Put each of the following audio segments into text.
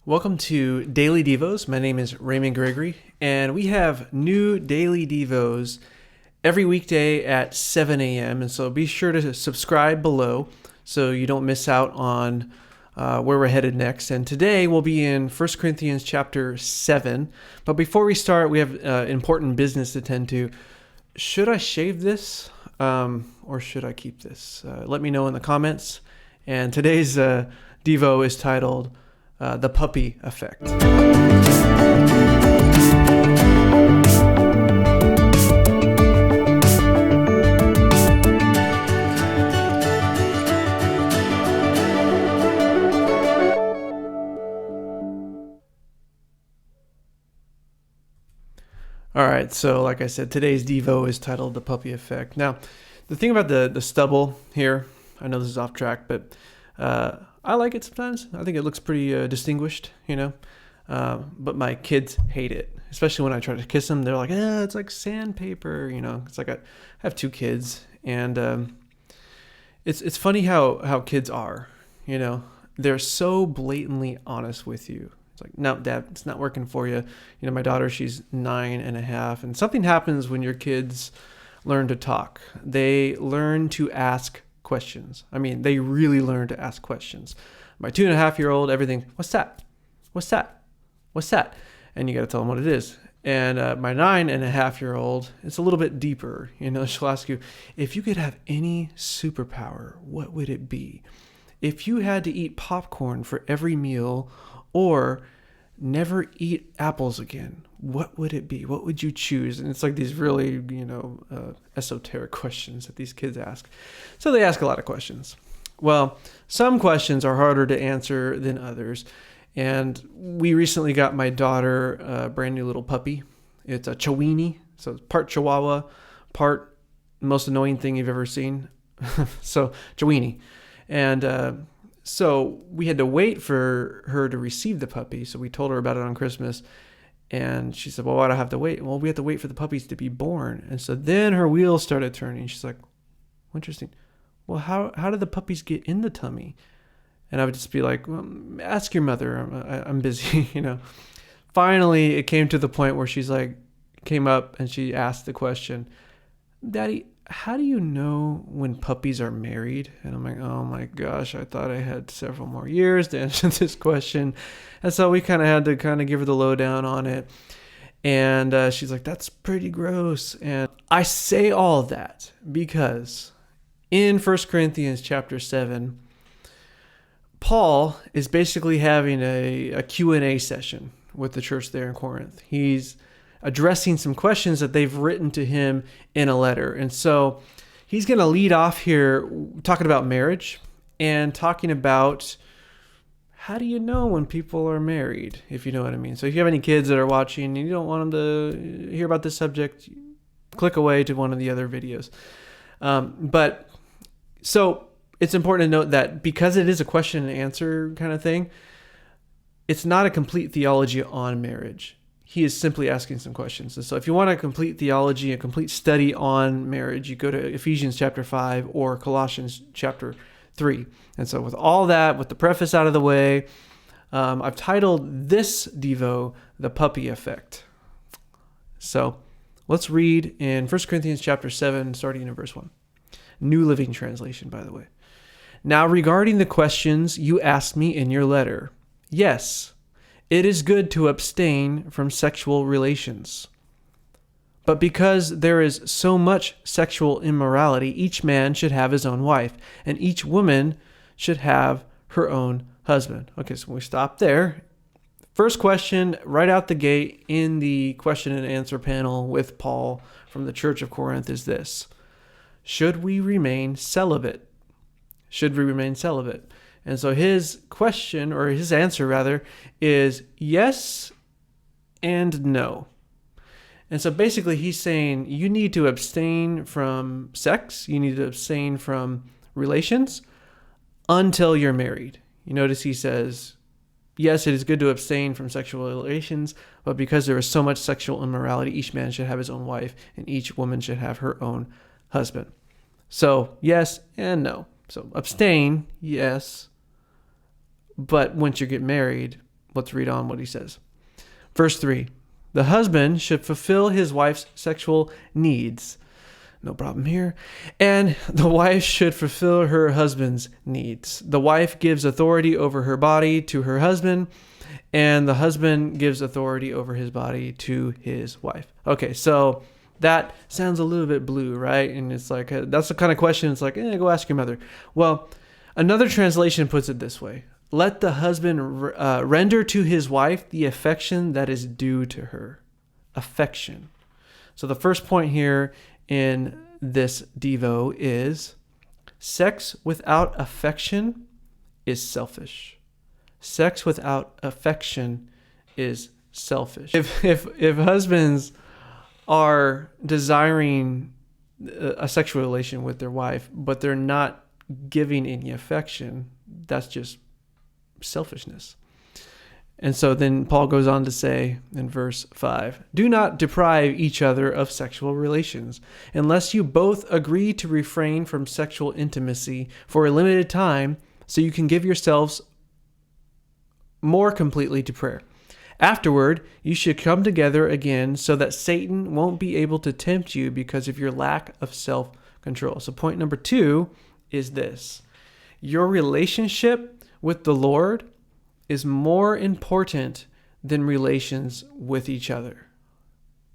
Welcome to Daily Devos. My name is Raymond Gregory, and we have new Daily Devos every weekday at 7 a.m. And so be sure to subscribe below so you don't miss out on where we're headed next. And today we'll be in 1 Corinthians chapter 7. But before we start, we have important business to tend to. Should I shave this or should I keep this? Let me know in the comments. And today's Devo is titled The Puppy Effect. All right, so like I said, today's Devo is titled The Puppy Effect. Now, the thing about the stubble here, I know this is off track, but I like it sometimes. I think it looks pretty distinguished, but my kids hate it, especially when I try to kiss them. They're like, it's like sandpaper, It's like I have two kids, and it's funny how kids are, They're so blatantly honest with you. It's like, no, Dad, it's not working for you. My daughter, she's 9.5, and something happens when your kids learn to talk. They learn to ask questions. I mean, they really learn to ask questions. My 2.5-year-old, everything, what's that? What's that? What's that? And you got to tell them what it is. And my 9.5-year-old, it's a little bit deeper. She'll ask you, if you could have any superpower, what would it be? If you had to eat popcorn for every meal or never eat apples again, what would it be? What would you choose? And it's like these really, esoteric questions that these kids ask. So they ask a lot of questions. Well, some questions are harder to answer than others. And we recently got my daughter a brand new little puppy. It's a Chiweenie. So it's part Chihuahua, part most annoying thing you've ever seen. So Chiweenie. And so we had to wait for her to receive the puppy. So we told her about it on Christmas. And she said, well, why do I have to wait? Well, we have to wait for the puppies to be born. And so then her wheels started turning. She's like, interesting. Well, how did the puppies get in the tummy? And I would just be like, well, ask your mother. I'm busy, Finally, it came to the point where she's like, came up and she asked the question, Daddy, how do you know when puppies are married? And I'm like, oh my gosh, I thought I had several more years to answer this question. And so we kind of had to give her the lowdown on it. And she's like, that's pretty gross. And I say all of that because in 1 Corinthians chapter 7, Paul is basically having a Q&A session with the church there in Corinth. He's addressing some questions that they've written to him in a letter. And so he's going to lead off here talking about marriage and talking about how do you know when people are married, if you know what I mean. So if you have any kids that are watching and you don't want them to hear about this subject, click away to one of the other videos. But so it's important to note that because it is a question and answer kind of thing, it's not a complete theology on marriage. He is simply asking some questions. And so if you want a complete theology, a complete study on marriage, you go to Ephesians chapter 5 or Colossians chapter 3. And so with all that, with the preface out of the way, I've titled this Devo, The Puppy Effect. So let's read in 1 Corinthians chapter 7, starting in verse 1. New Living Translation, by the way. Now regarding the questions you asked me in your letter, yes, it is good to abstain from sexual relations. But because there is so much sexual immorality, each man should have his own wife, and each woman should have her own husband. Okay, so we stop there. First question right out the gate in the question and answer panel with Paul from the Church of Corinth is this. Should we remain celibate? Should we remain celibate? And so his question, or his answer rather, is yes and no. And so basically he's saying you need to abstain from sex, you need to abstain from relations until you're married. You notice he says, yes, it is good to abstain from sexual relations, but because there is so much sexual immorality, each man should have his own wife and each woman should have her own husband. So yes and no. So abstain, yes. But once you get married, let's read on what he says. Verse 3, the husband should fulfill his wife's sexual needs. No problem here. And the wife should fulfill her husband's needs. The wife gives authority over her body to her husband, and the husband gives authority over his body to his wife. Okay, so that sounds a little bit blue, right? And it's like, that's the kind of question. It's like, go ask your mother. Well, another translation puts it this way. Let the husband render to his wife the affection that is due to her. Affection. So the first point here in this Devo is sex without affection is selfish. Sex without affection is selfish. If husbands are desiring a sexual relation with their wife, but they're not giving any affection, that's just selfishness. And so then Paul goes on to say in verse 5, do not deprive each other of sexual relations, unless you both agree to refrain from sexual intimacy for a limited time, so you can give yourselves more completely to prayer. Afterward, you should come together again so that Satan won't be able to tempt you because of your lack of self-control. So point number 2 is this. Your relationship with the Lord is more important than relations with each other.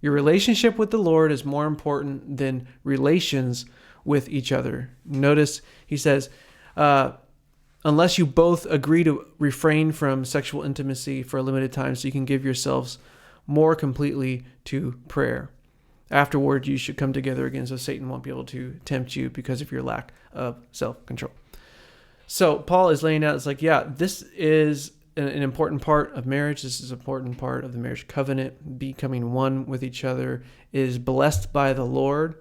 Your relationship with the Lord is more important than relations with each other. Notice he says, unless you both agree to refrain from sexual intimacy for a limited time so you can give yourselves more completely to prayer. Afterward, you should come together again so Satan won't be able to tempt you because of your lack of self-control. So Paul is laying out, it's like, yeah, this is an important part of marriage. This is an important part of the marriage covenant. Becoming one with each other is blessed by the Lord,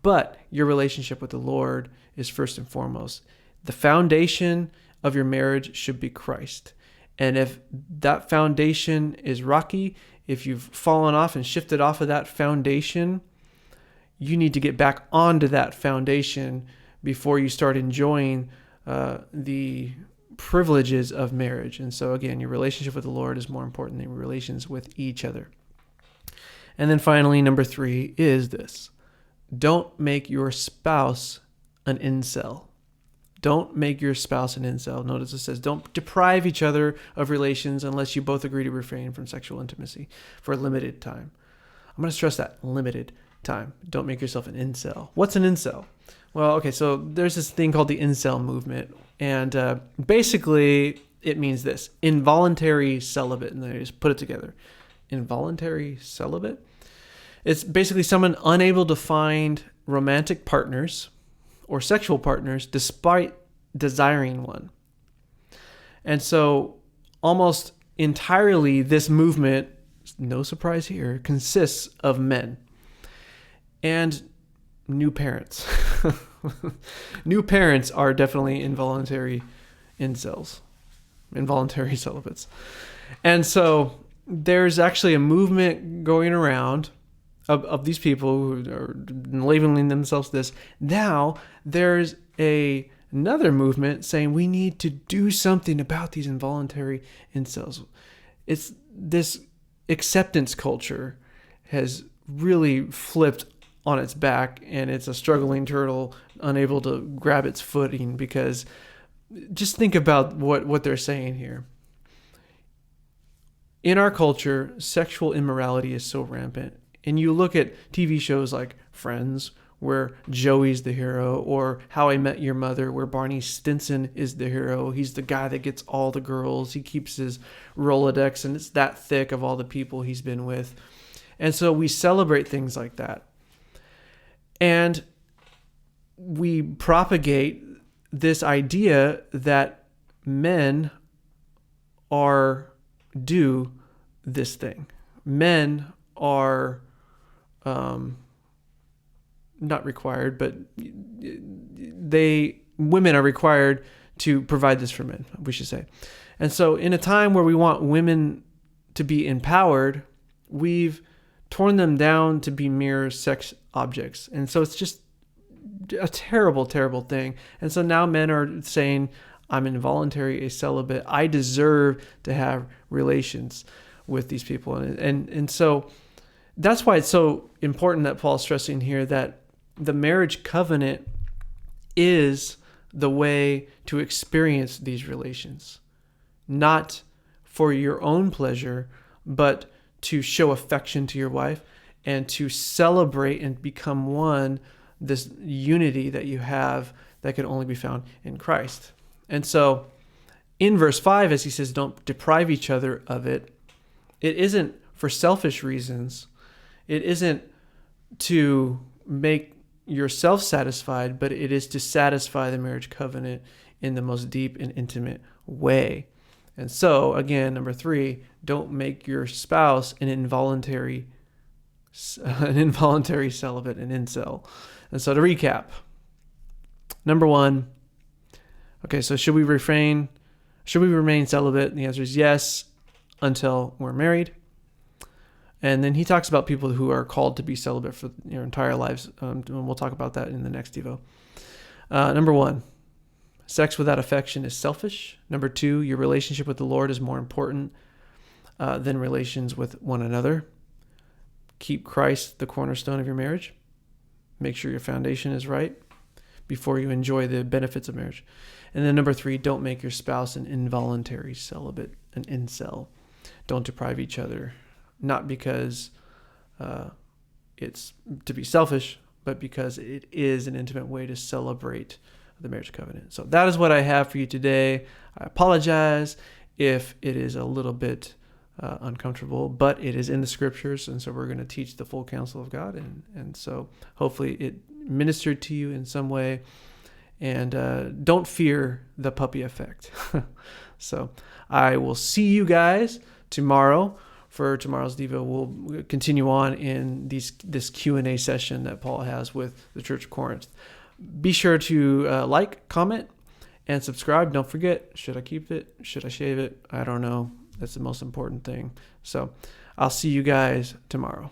but your relationship with the Lord is first and foremost. The foundation of your marriage should be Christ. And if that foundation is rocky, if you've fallen off and shifted off of that foundation, you need to get back onto that foundation before you start enjoying the privileges of marriage. And so again, your relationship with the Lord is more important than relations with each other. And then finally, number 3 is this. Don't make your spouse an incel. Don't make your spouse an incel. Notice it says, don't deprive each other of relations unless you both agree to refrain from sexual intimacy for a limited time. I'm going to stress that, limited time. Don't make yourself an incel. What's an incel? Well, okay, so there's this thing called the incel movement. And basically, it means this. Involuntary celibate. And they just put it together. Involuntary celibate? It's basically someone unable to find romantic partners or sexual partners despite desiring one. And so almost entirely this movement, no surprise here, consists of men and new parents. New parents are definitely involuntary incels, involuntary celibates. And so there's actually a movement going around of these people who are labeling themselves this. Now there's another movement saying we need to do something about these involuntary incels. It's this acceptance culture has really flipped on its back, and it's a struggling turtle unable to grab its footing, because just think about what they're saying here. In our culture, sexual immorality is so rampant. And you look at TV shows like Friends, where Joey's the hero, or How I Met Your Mother, where Barney Stinson is the hero. He's the guy that gets all the girls. He keeps his Rolodex, and it's that thick of all the people he's been with. And so we celebrate things like that. And we propagate this idea that men do this thing. Men are not required, but women are required to provide this for men, we should say. And so in a time where we want women to be empowered, we've torn them down to be mere sex objects. And so it's just a terrible, terrible thing. And so now men are saying, I'm involuntary, a celibate. I deserve to have relations with these people. And so that's why it's so important that Paul's stressing here that the marriage covenant is the way to experience these relations, not for your own pleasure, but to show affection to your wife and to celebrate and become one, this unity that you have that can only be found in Christ. And so in verse 5, as he says, don't deprive each other of it, it isn't for selfish reasons. It isn't to make yourself satisfied, but it is to satisfy the marriage covenant in the most deep and intimate way. And so, again, number 3, don't make your spouse an involuntary celibate, an incel. And so to recap, number 1, okay, so should we remain celibate? And the answer is yes, until we're married. And then he talks about people who are called to be celibate for your entire lives. And we'll talk about that in the next Devo. Number 1, sex without affection is selfish. Number 2, your relationship with the Lord is more important than relations with one another. Keep Christ the cornerstone of your marriage. Make sure your foundation is right before you enjoy the benefits of marriage. And then number 3, don't make your spouse an involuntary celibate, an incel. Don't deprive each other, not because it's to be selfish, but because it is an intimate way to celebrate the marriage covenant. So that is what I have for you today. I apologize if it is a little bit uncomfortable, but it is in the scriptures, and so we're going to teach the full counsel of God, and so hopefully it ministered to you in some way, and don't fear the puppy effect. So I will see you guys tomorrow. For tomorrow's Devo, we'll continue on in this Q&A session that Paul has with the Church of Corinth. Be sure to like, comment, and subscribe. Don't forget, should I keep it? Should I shave it? I don't know. That's the most important thing. So I'll see you guys tomorrow.